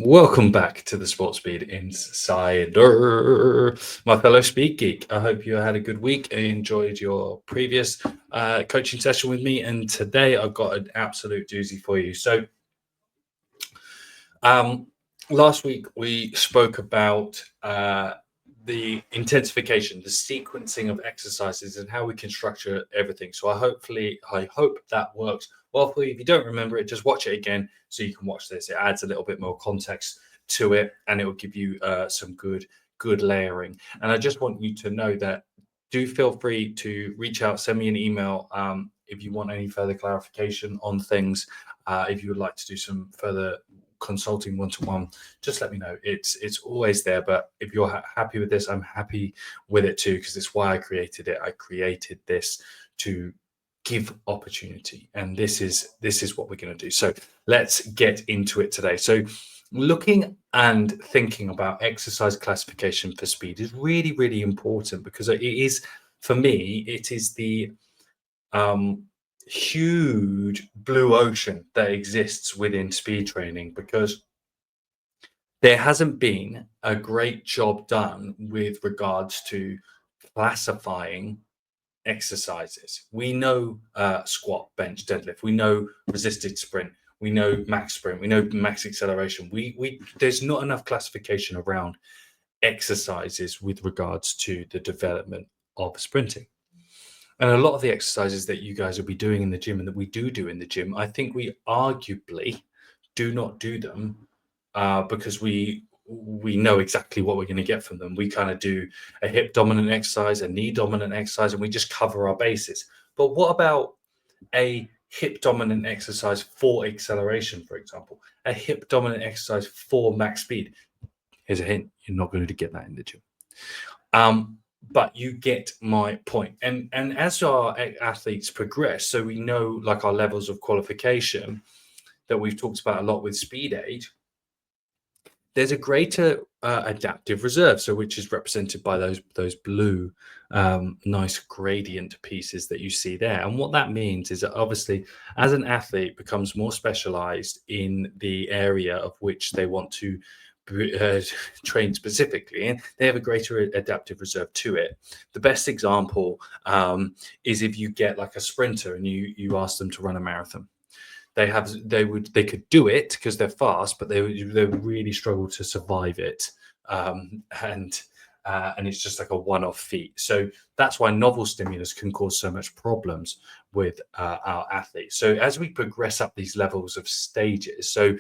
Welcome back to the Sports Speed Insider, my fellow speed geek. I hope you had a good week and enjoyed your previous coaching session with me. And today I've got an absolute doozy for you. So, um, last week we spoke about the intensification, the sequencing of exercises, and how we can structure everything. So, I hope that works well for you. If you don't remember it, just watch it again so you can watch this. It adds a little bit more context to it, and it will give you some good layering. And I just want you to know that do feel free to reach out, send me an email if you want any further clarification on things. If you would like to do some further consulting one-to-one, just let me know. It's always there. But if you're happy with this, I'm happy with it too, because it's why I created it. I created this to give opportunity, and this is what we're going to do. So let's get into it today. So looking and thinking about exercise classification for speed is really important, because it is, for me, it is the um, huge blue ocean that exists within speed training, because there hasn't been a great job done with regards to classifying exercises. We know squat, bench, deadlift. We know resisted sprint. We know max sprint. We know max acceleration. We there's not enough classification around exercises with regards to the development of sprinting. And a lot of the exercises that you guys will be doing in the gym and that we do in the gym, I think we arguably do not do them because we know exactly what we're going to get from them. We kind of do a hip dominant exercise, a knee dominant exercise, and we just cover our bases. But what about a hip dominant exercise for acceleration, for example? A hip dominant exercise for max speed? Here's a hint: you're not going to get that in the gym. But you get my point. And as our athletes progress, so we know, like, our levels of qualification that we've talked about a lot with speed age, there's a greater adaptive reserve, so which is represented by those blue nice gradient pieces that you see there. And what that means is that, obviously, as an athlete becomes more specialized in the area of which they want to uh, train specifically, and they have a greater adaptive reserve to it. The best example is if you get like a sprinter and you ask them to run a marathon. They could do it because they're fast, but they would really struggle to survive it. And it's just like a one-off feat. So that's why novel stimulus can cause so much problems with our athletes. So as we progress up these levels of stages, so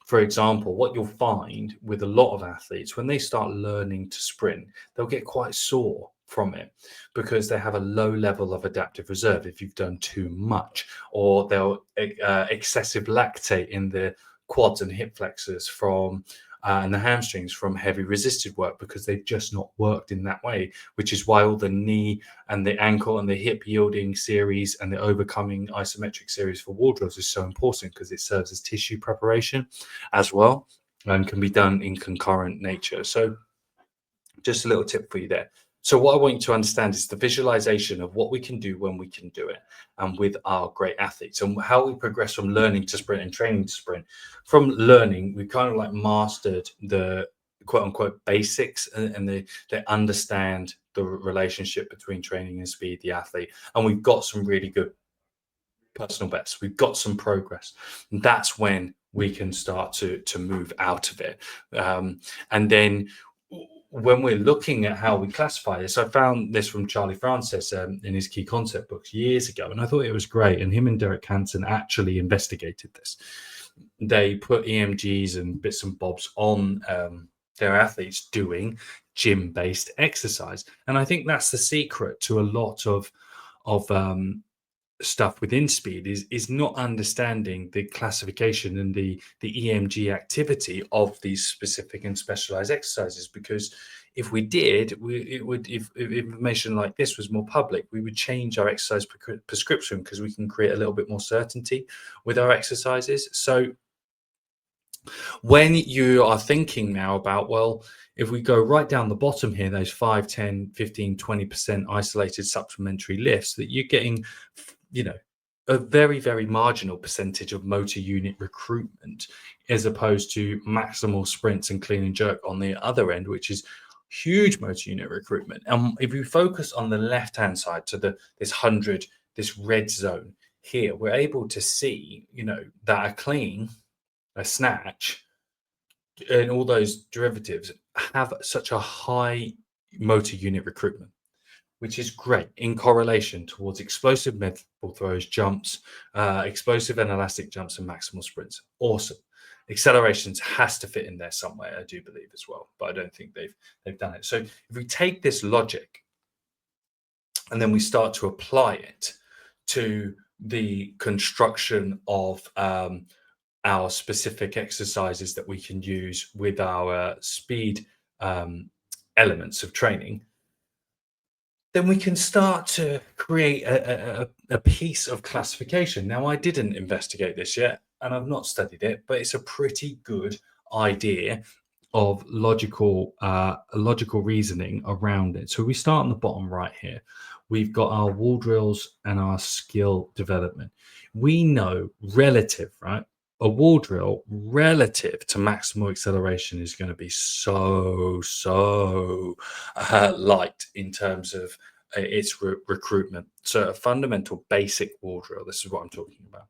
for example, what you'll find with a lot of athletes, when they start learning to sprint, they'll get quite sore from it because they have a low level of adaptive reserve if you've done too much, or they'll excessive lactate in the quads and hip flexors from and the hamstrings from heavy resisted work, because they've just not worked in that way, which is why all the knee and the ankle and the hip yielding series and the overcoming isometric series for wall drills is so important, because it serves as tissue preparation as well and can be done in concurrent nature. So just a little tip for you there. So what I want you to understand is the visualization of what we can do when we can do it, and with our great athletes, and how we progress from learning to sprint and training to sprint. From learning, we kind of like mastered the quote unquote basics, and they understand the relationship between training and speed, the athlete, and we've got some really good personal best. We've got some progress. And that's when we can start to move out of it. And then when we're looking at how we classify this, I found this from Charlie Francis in his key concept books years ago, and I thought it was great. And him and Derek Hansen actually investigated this. They put EMGs and bits and bobs on their athletes doing gym-based exercise, and I think that's the secret to a lot of stuff within speed is not understanding the classification and the EMG activity of these specific and specialized exercises. Because if we did, if information like this was more public, we would change our exercise prescription, because we can create a little bit more certainty with our exercises. So when you are thinking now about, well, if we go right down the bottom here, those 5, 10, 15, 20% isolated supplementary lifts that you're getting, you know, a very, very marginal percentage of motor unit recruitment as opposed to maximal sprints and clean and jerk on the other end, which is huge motor unit recruitment. And if you focus on the left hand side to this 100, this red zone here, we're able to see, that a clean, a snatch, and all those derivatives have such a high motor unit recruitment, which is great in correlation towards explosive mid-ball throws, jumps, explosive and elastic jumps, and maximal sprints. Awesome. Accelerations has to fit in there somewhere, I do believe as well, but I don't think they've done it. So if we take this logic and then we start to apply it to the construction of our specific exercises that we can use with our speed elements of training, then we can start to create a piece of classification. Now, I didn't investigate this yet, and I've not studied it, but it's a pretty good idea of logical reasoning around it. So we start on the bottom right here. We've got our wall drills and our skill development. We know relative, right? A wall drill relative to maximal acceleration is going to be so light in terms of its recruitment. So a fundamental basic wall drill, this is what I'm talking about.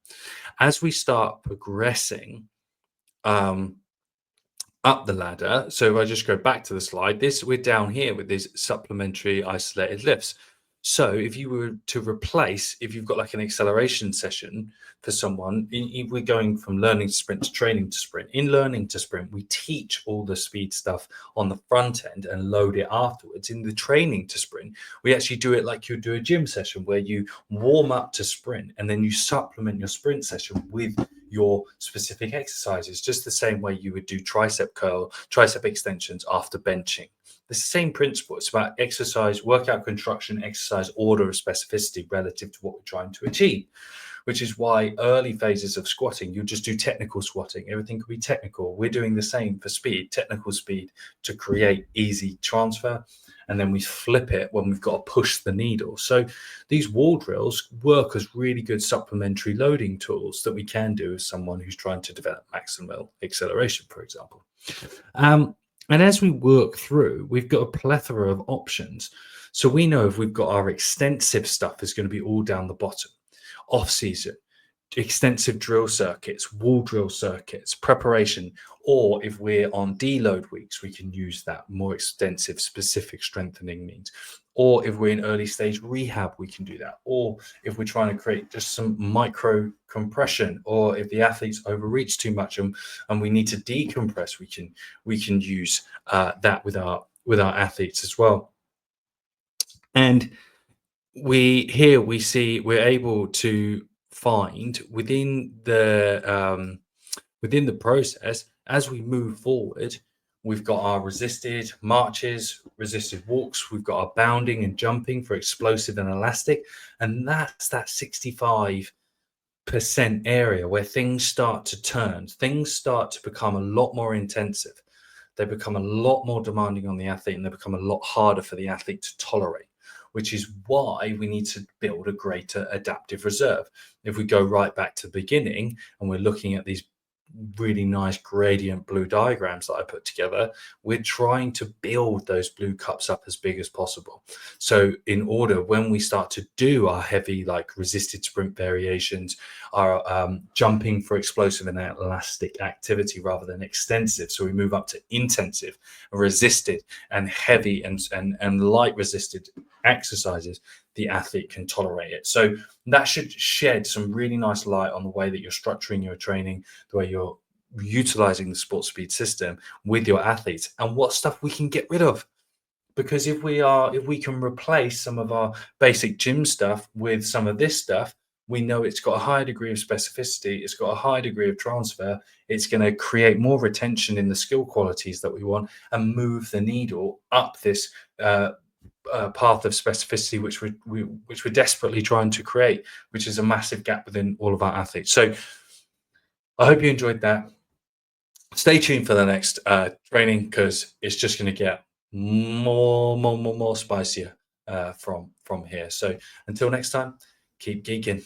As we start progressing up the ladder, so if I just go back to the slide, we're down here with these supplementary isolated lifts. So if you were to replace, if you've got like an acceleration session for someone, we're going from learning to sprint to training to sprint. In learning to sprint, we teach all the speed stuff on the front end and load it afterwards. In the training to sprint, we actually do it like you do a gym session where you warm up to sprint and then you supplement your sprint session with your specific exercises, just the same way you would do tricep curl, tricep extensions after benching. It's the same principle. It's about exercise, workout construction, exercise order of specificity relative to what we're trying to achieve, which is why early phases of squatting, you just do technical squatting. Everything could be technical. We're doing the same for speed, technical speed to create easy transfer. And then we flip it when we've got to push the needle. So these wall drills work as really good supplementary loading tools that we can do as someone who's trying to develop maximal acceleration, for example. And as we work through, we've got a plethora of options. So we know if we've got our extensive stuff is going to be all down the bottom. Off-season, extensive drill circuits, wall drill circuits, preparation, or if we're on deload weeks, we can use that more extensive specific strengthening means. Or if we're in early stage rehab, we can do that. Or if we're trying to create just some micro compression, or if the athletes overreach too much and we need to decompress, we can use that with our athletes as well. And we see we're able to find within the process as we move forward. We've got our resisted marches, resisted walks. We've got our bounding and jumping for explosive and elastic, and that's that 65% area where things start to turn. Things start to become a lot more intensive. They become a lot more demanding on the athlete, and they become a lot harder for the athlete to tolerate, which is why we need to build a greater adaptive reserve. If we go right back to the beginning and we're looking at these really nice gradient blue diagrams that I put together, we're trying to build those blue cups up as big as possible. So in order, when we start to do our heavy, like resisted sprint variations, our jumping for explosive and elastic activity rather than extensive, so we move up to intensive, resisted and heavy and light resisted exercises, the athlete can tolerate it. So that should shed some really nice light on the way that you're structuring your training, the way you're utilizing the sports speed system with your athletes, and what stuff we can get rid of. Because if we can replace some of our basic gym stuff with some of this stuff, we know it's got a high degree of specificity, it's got a high degree of transfer, it's going to create more retention in the skill qualities that we want and move the needle up this path of specificity which we're desperately trying to create, which is a massive gap within all of our athletes. So I hope you enjoyed that. Stay tuned for the next training, because it's just going to get more spicier from here. So until next time, keep geeking.